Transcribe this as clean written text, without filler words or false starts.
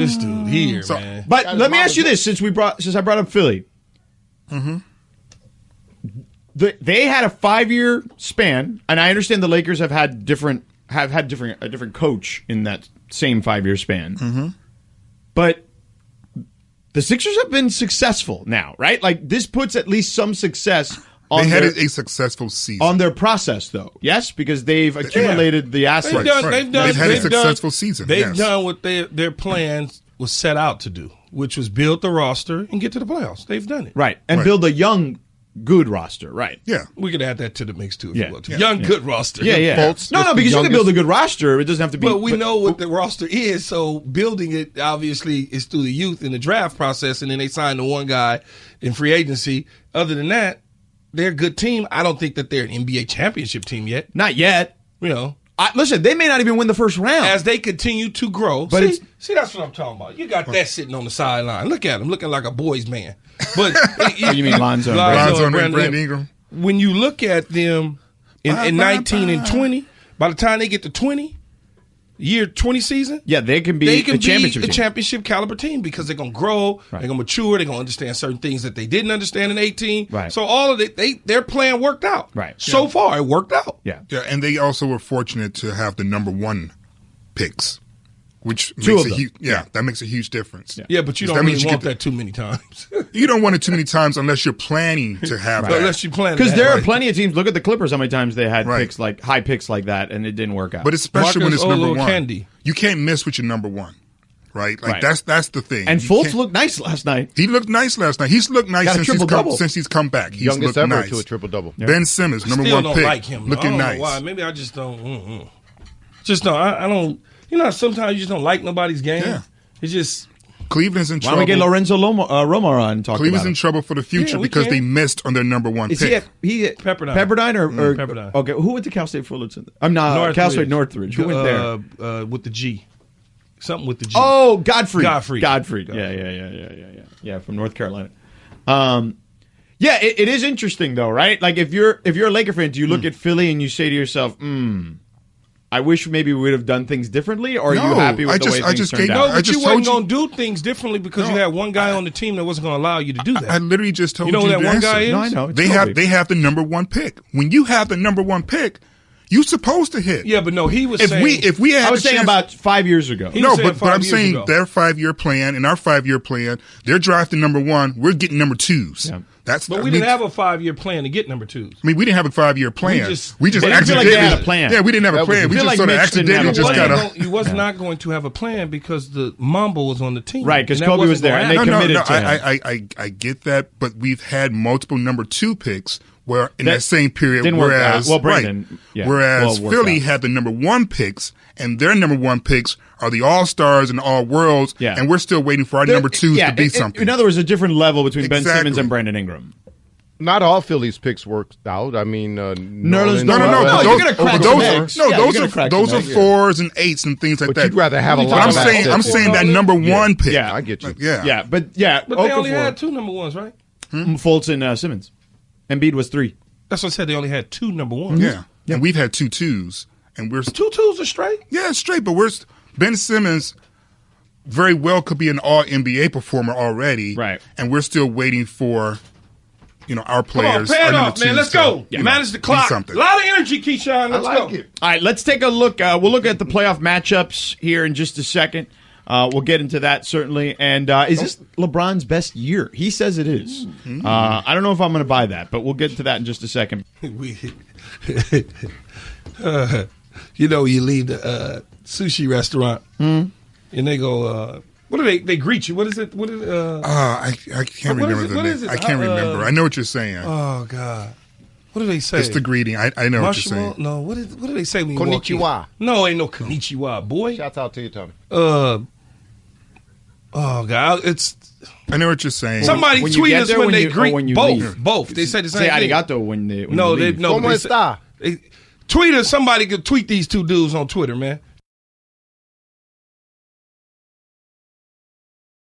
this dude here, man. But let me ask you this: since I brought up Philly, they had a 5-year span, and I understand the Lakers have had a different coach in that same 5-year span. But the Sixers have been successful now, right? Like this puts at least some success. They had a successful season on their process, though. Yes, because they've accumulated the assets. They've had a successful season. They've done what their plans was set out to do, which was build the roster and get to the playoffs. They've done it. Right. And build a young, good roster. Right. Yeah. We could add that to the mix, too, if you will. Young, good roster. Yeah. Fultz, no, because you can build a good roster. It doesn't have to be. But we know what the roster is, so building it, obviously, is through the youth in the draft process, and then they sign the one guy in free agency. Other than that, they're a good team. I don't think that they're an NBA championship team yet. Not yet. You know. Listen, they may not even win the first round. As they continue to grow. But see, that's what I'm talking about. You got that sitting on the sideline. Look at him, looking like a boy's man. But you mean Lonzo and Brandon Ingram? When you look at them in 19 and 20, by the time they get to 20, year 20 season, they can be a championship caliber team because they're going to grow, they're going to mature, they're going to understand certain things that they didn't understand in 18. Right. So all of it, their plan worked out. Right. So far, it worked out. Yeah. Yeah, and they also were fortunate to have the number 1 picks, which that makes a huge difference. Yeah, but you don't really want that too many times. You don't want it too many times unless you're planning to have that. Unless you plan, because there are plenty of teams. Look at the Clippers. How many times they had picks like high picks like that, and it didn't work out. But especially when it's number 1, Candy. You can't miss with your number 1, right? Like that's the thing. And Fultz looked nice last night. He looked nice last night. He's looked nice since he's come back. He's youngest looked ever nice. to a triple-double. Yeah. Ben Simmons, number 1 don't pick, like him, looking I don't nice. Know why? Maybe I just don't. Just don't. I don't. You know, sometimes you just don't like nobody's game. Yeah. It's just. Cleveland's in trouble. Why don't we get Lorenzo Romo on and talk Cleveland's about in trouble for the future because they missed on their number 1 Is pick. He at Pepperdine or Pepperdine. Okay, who went to Cal State Fullerton? I'm not Cal State Northridge. Who went there? With the G. Something with the G. Oh, Godfrey. Godfrey. Yeah, from North Carolina. It is interesting though, right? Like if you're a Laker fan, do you look at Philly and you say to yourself, I wish maybe we would have done things differently, or are you happy with the way things turned out? No, but you weren't going to do things differently because you had one guy on the team that wasn't going to allow you to do that. I literally just told you who that one guy is? No, I know. They have the number 1 pick. When you have the number 1 pick, you're supposed to hit. Yeah, but no, he was saying. If we had I was saying about 5 years ago. But I'm saying their 5-year plan and our 5-year plan, they're drafting number 1. We're getting number 2s. Yeah. But we didn't have a 5-year plan to get number 2s. I mean, we didn't have a 5-year plan. We just accidentally like they had a plan. Yeah, we didn't have a plan. We just sort of accidentally just got a. You was not going to have a plan because the Mamba was on the team. Right, because Kobe was there and they committed to him. I get that, but we've had multiple number 2 picks where in that same period, didn't whereas work out. Well, Brandon, whereas Philly had the number 1 picks, and their number 1 picks are the All-Stars and All-Worlds, and we're still waiting for our number 2s to be something. In other words, a different level between Ben Simmons and Brandon Ingram. Not all Philly's picks worked out. I mean, Nerlens. No. You're gonna crack some eggs. Those are 4s and 8s and things like that. But you'd rather have a lot. I'm saying that number 1 pick. Yeah, I get you. But they only had 2 number 1s, right? Fultz and Simmons. Embiid was 3. That's what I said. They only had 2 number 1s. Yeah, and we've had 2 2s, and we're 2 2s are straight. Yeah, straight. But Ben Simmons very well could be an All NBA performer already, right? And we're still waiting for. Our players. Come on, pay it off, man. Let's go. Manage the clock. A lot of energy, Keyshawn. Let's go. All right, let's take a look. We'll look at the playoff matchups here in just a second. We'll get into that, certainly. And is this LeBron's best year? He says it is. I don't know if I'm going to buy that, but we'll get to that in just a second. You leave the sushi restaurant, and they go... what do they greet you? What is it? I can't remember the name. I can't remember. I know what you're saying. Oh God, what do they say? It's the greeting. I know what you're saying. No, what do they say when you Konnichiwa. walk in? No, ain't no konnichiwa, boy. Shouts out to you, Tony. Oh God, I know what you're saying. Somebody tweet us when they greet both. They say the same thing. Arigato when they no. ¿Cómo está? Tweet us. Somebody could tweet these 2 dudes on Twitter, man.